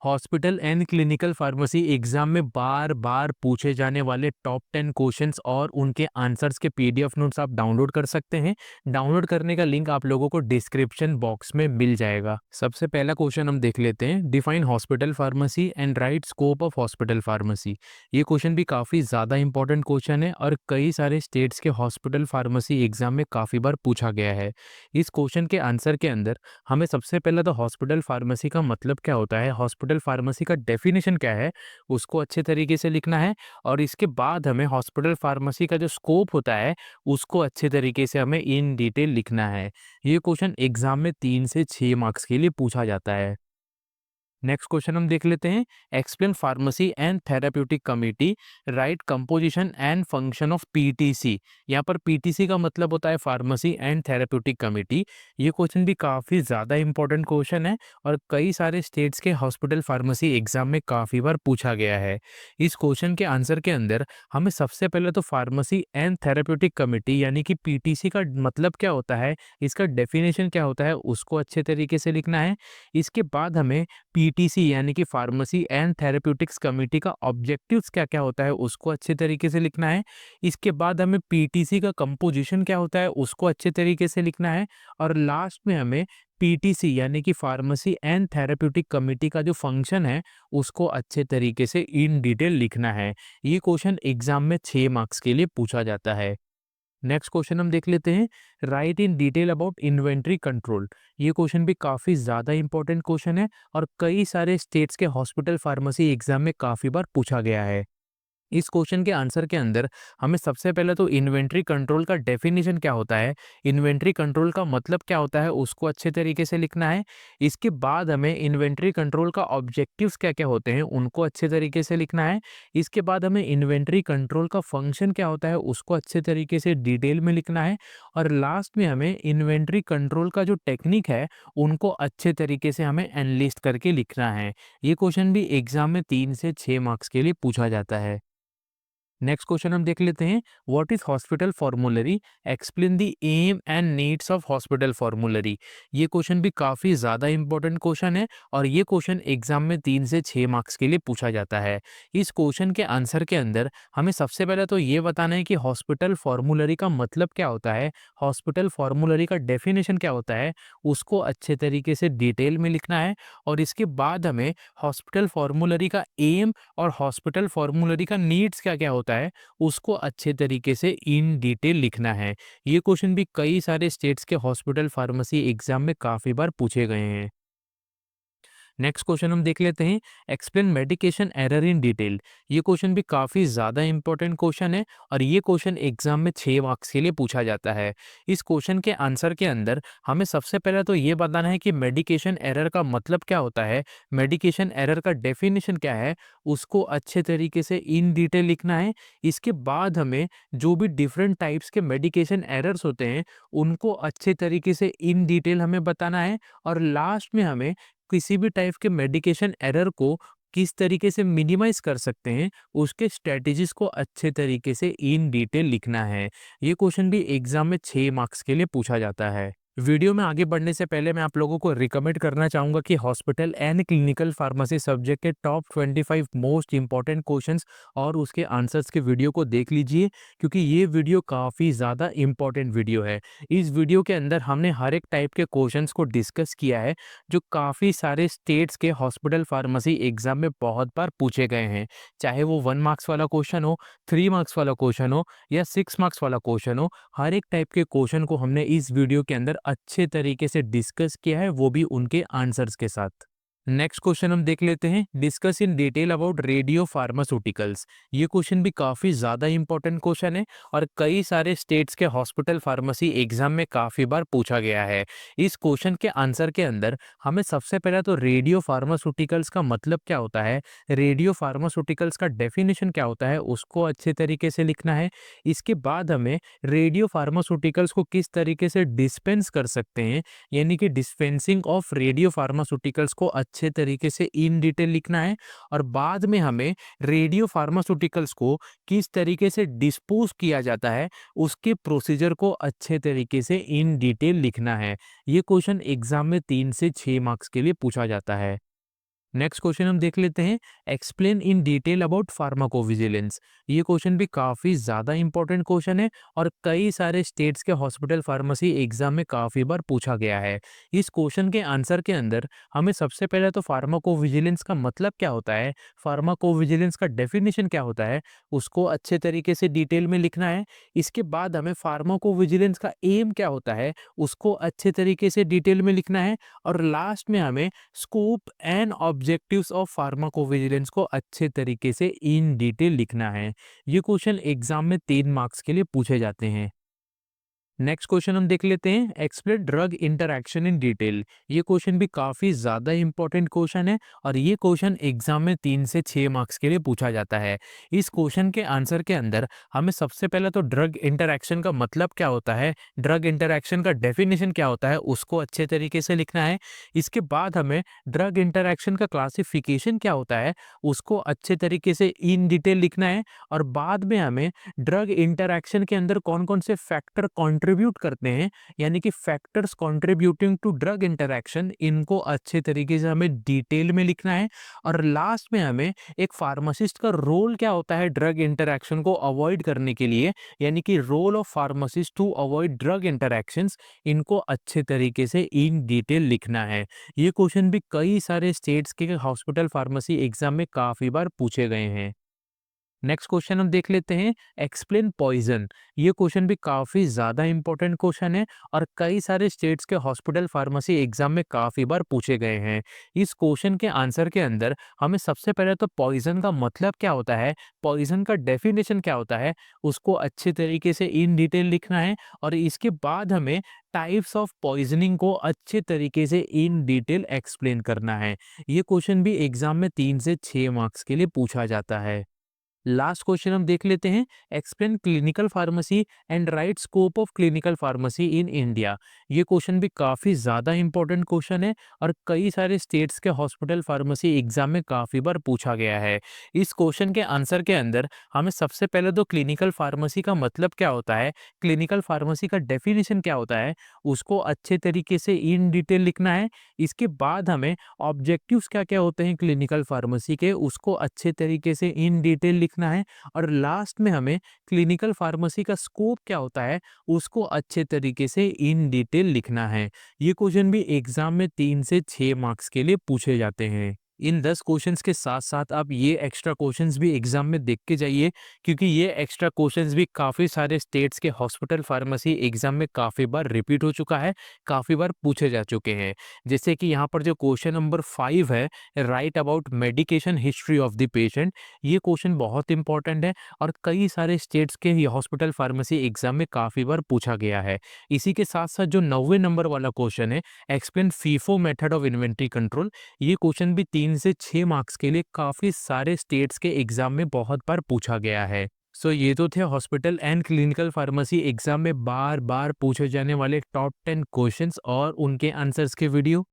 Hospital and clinical pharmacy exam में बार बार पूछे जाने वाले टॉप 10 क्वेश्चंस और उनके आंसर्स के पीडीएफ नोट्स आप डाउनलोड कर सकते हैं। डाउनलोड करने का लिंक आप लोगों को डिस्क्रिप्शन बॉक्स में मिल जाएगा। सबसे पहला क्वेश्चन हम देख लेते हैं, define hospital pharmacy and right scope of hospital pharmacy. ये क्वेश्चन भी काफ़ी ज़्यादा इंपॉर्टेंट क्वेश्चन है और कई सारे स्टेट्स के हॉस्पिटल फार्मेसी एग्जाम में काफ़ी बार पूछा गया है। इस क्वेश्चन के आंसर के अंदर हमें सबसे पहले तो हॉस्पिटल फार्मेसी का मतलब क्या होता है, हॉस्पिटल फार्मेसी का डेफिनेशन क्या है, उसको अच्छे तरीके से लिखना है। और इसके बाद हमें हॉस्पिटल फार्मेसी का जो स्कोप होता है उसको अच्छे तरीके से हमें इन डिटेल लिखना है। ये क्वेश्चन एग्जाम में 3 से 6 मार्क्स के लिए पूछा जाता है। नेक्स्ट क्वेश्चन हम देख लेते हैं, explain pharmacy and therapeutic committee, right composition and function of PTC. यहाँ पर पीटीसी का मतलब होता है फार्मेसी एंड थेराप्यूटिक कमिटी। ये क्वेश्चन भी काफ़ी ज़्यादा इंपॉर्टेंट क्वेश्चन है और कई सारे स्टेट्स के हॉस्पिटल फार्मेसी एग्जाम में काफ़ी बार पूछा गया है। इस क्वेश्चन के आंसर के अंदर हमें सबसे पहले तो फार्मेसी एंड थेराप्यूटिक कमिटी यानी कि पीटीसी का मतलब क्या होता है, इसका डेफिनेशन क्या होता है, उसको अच्छे तरीके से लिखना है। इसके बाद हमें पीटीसी यानी कि फार्मेसी एंड थेरेप्यूटिक्स कमेटी का ऑब्जेक्टिव्स क्या-क्या होता है उसको अच्छे तरीके से लिखना है। इसके बाद हमें पीटीसी का कंपोजिशन क्या होता है उसको अच्छे तरीके से लिखना है। और लास्ट में हमें पीटीसी यानी कि फार्मेसी एंड थेरेप्यूटिक कमेटी का जो फंक्शन है उसको अच्छे तरीके से इन डिटेल लिखना है। ये क्वेश्चन एग्जाम में 6 मार्क्स के लिए पूछा जाता है। नेक्स्ट क्वेश्चन हम देख लेते हैं, right in detail about inventory control. ये क्वेश्चन भी काफ़ी ज़्यादा इंपॉर्टेंट क्वेश्चन है और कई सारे स्टेट्स के हॉस्पिटल फार्मेसी एग्जाम में काफ़ी बार पूछा गया है। इस क्वेश्चन के आंसर के अंदर हमें सबसे पहले तो इन्वेंट्री कंट्रोल का डेफिनेशन क्या होता है, इन्वेंट्री कंट्रोल का मतलब क्या होता है उसको अच्छे तरीके से लिखना है। इसके बाद हमें इन्वेंट्री कंट्रोल का ऑब्जेक्टिव्स क्या-क्या होते हैं उनको अच्छे तरीके से लिखना है। इसके बाद हमें इन्वेंट्री कंट्रोल का फंक्शन क्या होता है उसको अच्छे तरीके से डिटेल में लिखना है। और लास्ट में हमें इन्वेंट्री कंट्रोल का जो टेक्निक है उनको अच्छे तरीके से हमें एनलिस्ट करके लिखना है। ये क्वेश्चन भी एग्जाम में 3 से 6 मार्क्स के लिए पूछा जाता है। नेक्स्ट क्वेश्चन हम देख लेते हैं, what is hospital formulary, explain the aim and needs of hospital formulary. ये क्वेश्चन भी काफ़ी ज़्यादा इंपॉर्टेंट क्वेश्चन है और ये क्वेश्चन एग्जाम में 3 से 6 मार्क्स के लिए पूछा जाता है। इस क्वेश्चन के आंसर के अंदर हमें सबसे पहले तो ये बताना है कि हॉस्पिटल फॉर्मूलरी का मतलब क्या होता है, हॉस्पिटल फॉर्मूलरी का डेफिनेशन क्या होता है उसको अच्छे तरीके से डिटेल में लिखना है। और इसके बाद हमें हॉस्पिटल फॉर्मूलरी का एम और हॉस्पिटल फॉर्मूलरी का नीड्स क्या-क्या होता है उसको अच्छे तरीके से इन डिटेल लिखना है। ये क्वेश्चन भी कई सारे स्टेट्स के हॉस्पिटल फार्मेसी एग्जाम में काफ़ी बार पूछे गए हैं। नेक्स्ट क्वेश्चन हम देख लेते हैं, explain medication error in detail. ये क्वेश्चन भी काफ़ी ज़्यादा इंपॉर्टेंट क्वेश्चन है और ये क्वेश्चन एग्जाम में 6 मार्क्स के लिए पूछा जाता है। इस क्वेश्चन के आंसर के अंदर हमें सबसे पहले तो ये बताना है कि मेडिकेशन एरर का मतलब क्या होता है, मेडिकेशन एरर का डेफिनेशन क्या है उसको अच्छे तरीके से इन डिटेल लिखना है। इसके बाद हमें जो भी डिफरेंट टाइप्स के मेडिकेशन एरर्स होते हैं उनको अच्छे तरीके से इन डिटेल हमें बताना है। और लास्ट में हमें किसी भी टाइप के मेडिकेशन एरर को किस तरीके से मिनिमाइज कर सकते हैं उसके स्ट्रेटजीज को अच्छे तरीके से इन डिटेल लिखना है। ये क्वेश्चन भी एग्जाम में 6 मार्क्स के लिए पूछा जाता है। वीडियो में आगे बढ़ने से पहले मैं आप लोगों को रिकमेंड करना चाहूँगा कि hospital and clinical pharmacy subject के टॉप 25 मोस्ट इंपॉर्टेंट क्वेश्चंस और उसके आंसर्स के वीडियो को देख लीजिए, क्योंकि ये वीडियो काफ़ी ज़्यादा इंपॉर्टेंट वीडियो है। इस वीडियो के अंदर हमने हर एक टाइप के क्वेश्चंस को डिस्कस किया है जो काफ़ी सारे स्टेट्स के हॉस्पिटल फार्मेसी एग्जाम में बहुत बार पूछे गए हैं। चाहे वो 1 मार्क्स वाला क्वेश्चन हो, 3 मार्क्स वाला क्वेश्चन हो या 6 मार्क्स वाला क्वेश्चन हो, हर एक टाइप के क्वेश्चन को हमने इस वीडियो के अंदर अच्छे तरीके से डिस्कस किया है, वो भी उनके आंसर्स के साथ। नेक्स्ट क्वेश्चन हम देख लेते हैं, discuss in detail about radio pharmaceuticals. ये क्वेश्चन भी काफ़ी ज़्यादा इंपॉर्टेंट क्वेश्चन है और कई सारे स्टेट्स के हॉस्पिटल फार्मेसी एग्जाम में काफ़ी बार पूछा गया है। इस क्वेश्चन के आंसर के अंदर हमें सबसे पहले तो रेडियो फार्मास्यूटिकल्स का मतलब क्या होता है, रेडियो फार्मास्यूटिकल्स का डेफिनेशन क्या होता है उसको अच्छे तरीके से लिखना है। इसके बाद हमें रेडियो फार्मास्यूटिकल्स को किस तरीके से डिस्पेंस कर सकते हैं यानी कि डिस्पेंसिंग ऑफ रेडियो फार्मास्यूटिकल्स को अच्छे तरीके से इन डिटेल लिखना है। और बाद में हमें रेडियो फार्मास्यूटिकल्स को किस तरीके से डिस्पोज किया जाता है उसके प्रोसीजर को अच्छे तरीके से इन डिटेल लिखना है। ये क्वेश्चन एग्जाम में 3 से 6 मार्क्स के लिए पूछा जाता है। नेक्स्ट क्वेश्चन हम देख लेते हैं, explain in detail about pharmacovigilance. ये क्वेश्चन भी काफ़ी ज़्यादा इंपॉर्टेंट क्वेश्चन है और कई सारे स्टेट्स के हॉस्पिटल फार्मेसी एग्जाम में काफ़ी बार पूछा गया है। इस क्वेश्चन के आंसर के अंदर हमें सबसे पहले तो फार्माकोविजिलेंस का मतलब क्या होता है, फार्माकोविजिलेंस का डेफिनेशन क्या होता है, उसको अच्छे तरीके से डिटेल में लिखना है। इसके बाद हमें फार्माकोविजिलेंस का एम क्या होता है, उसको अच्छे तरीके से डिटेल में लिखना है। और लास्ट में हमें scope and objectives of pharmacovigilance को अच्छे तरीके से इन डिटेल लिखना है। ये क्वेश्चन एग्जाम में 3 मार्क्स के लिए पूछे जाते हैं। नेक्स्ट क्वेश्चन हम देख लेते हैं, explain drug interaction in detail. ये क्वेश्चन भी काफी ज्यादा इंपॉर्टेंट क्वेश्चन है और ये क्वेश्चन एग्जाम में 3 से 6 मार्क्स के लिए पूछा जाता है। इस क्वेश्चन के आंसर के अंदर हमें सबसे पहले तो ड्रग इंटरैक्शन का मतलब क्या होता है, ड्रग इंटरैक्शन का डेफिनेशन क्या होता है, उसको अच्छे तरीके से लिखना है। इसके बाद हमें ड्रग इंटरैक्शन का क्लासिफिकेशन क्या होता है, उसको अच्छे तरीके से इन डिटेल लिखना है। और बाद में हमें ड्रग इंटरैक्शन के अंदर कौन कौन से फैक्टर कंट्रीब्यूट करते हैं, यानी कि factors contributing to drug interaction, इनको अच्छे तरीके से हमें डिटेल में लिखना है। और लास्ट में हमें एक फार्मासिस्ट का रोल क्या होता है ड्रग इंटरैक्शन को अवॉइड करने के लिए, यानी कि role of pharmacist to avoid drug interactions, इनको अच्छे तरीके से इन डिटेल लिखना है। ये क्वेश्चन भी कई सारे स्टेट्स के हॉस्पिटल फार्मेसी एग्जाम में काफी बार पूछे गए हैं। नेक्स्ट क्वेश्चन हम देख लेते हैं, एक्सप्लेन पॉइजन। ये क्वेश्चन भी काफी ज्यादा इंपॉर्टेंट क्वेश्चन है और कई सारे स्टेट्स के हॉस्पिटल फार्मेसी एग्जाम में काफी बार पूछे गए हैं। इस क्वेश्चन के आंसर के अंदर हमें सबसे पहले तो पॉइजन का मतलब क्या होता है, पॉइजन का डेफिनेशन क्या होता है, उसको अच्छे तरीके से इन डिटेल लिखना है। और इसके बाद हमें टाइप्स ऑफ पॉइजनिंग को अच्छे तरीके से इन डिटेल एक्सप्लेन करना है। ये क्वेश्चन भी एग्जाम में 3 से 6 मार्क्स के लिए पूछा जाता है। लास्ट क्वेश्चन हम देख लेते हैं, explain clinical pharmacy and right scope of clinical pharmacy in India. ये क्वेश्चन भी काफी ज्यादा इंपॉर्टेंट क्वेश्चन है और कई सारे स्टेट्स के हॉस्पिटल फार्मेसी एग्जाम में काफी बार पूछा गया है। इस क्वेश्चन के आंसर के अंदर हमें सबसे पहले तो क्लिनिकल फार्मेसी का मतलब क्या होता है, क्लिनिकल फार्मेसी का डेफिनेशन क्या होता है, उसको अच्छे तरीके से इन डिटेल लिखना है। इसके बाद हमें ऑब्जेक्टिव्स क्या क्या होते हैं क्लिनिकल फार्मेसी के, उसको अच्छे तरीके से इन डिटेल लिखना है। और लास्ट में हमें क्लिनिकल फार्मेसी का स्कोप क्या होता है, उसको अच्छे तरीके से इन डिटेल लिखना है। ये क्वेश्चन भी एग्जाम में 3 से 6 मार्क्स के लिए पूछे जाते हैं। इन 10 क्वेश्चंस के साथ साथ आप ये एक्स्ट्रा क्वेश्चंस भी एग्जाम में देख के जाइए, क्योंकि ये एक्स्ट्रा क्वेश्चंस भी काफ़ी सारे स्टेट्स के हॉस्पिटल फार्मेसी एग्जाम में काफ़ी बार रिपीट हो चुका है, काफ़ी बार पूछे जा चुके हैं। जैसे कि यहाँ पर जो क्वेश्चन नंबर 5 है, right about medication history of the patient, ये क्वेश्चन बहुत इंपॉर्टेंट है और कई सारे स्टेट्स के ये हॉस्पिटल फार्मेसी एग्जाम में काफ़ी बार पूछा गया है। इसी के साथ साथ जो 90वें नंबर वाला क्वेश्चन है, explain FIFO method of inventory control, ये क्वेश्चन भी 3 से 6 मार्क्स के लिए काफ़ी सारे स्टेट्स के एग्जाम में बहुत बार पूछा गया है। सो ये तो थे hospital and clinical pharmacy exam में बार बार पूछे जाने वाले टॉप 10 क्वेश्चंस और उनके आंसर्स के वीडियो।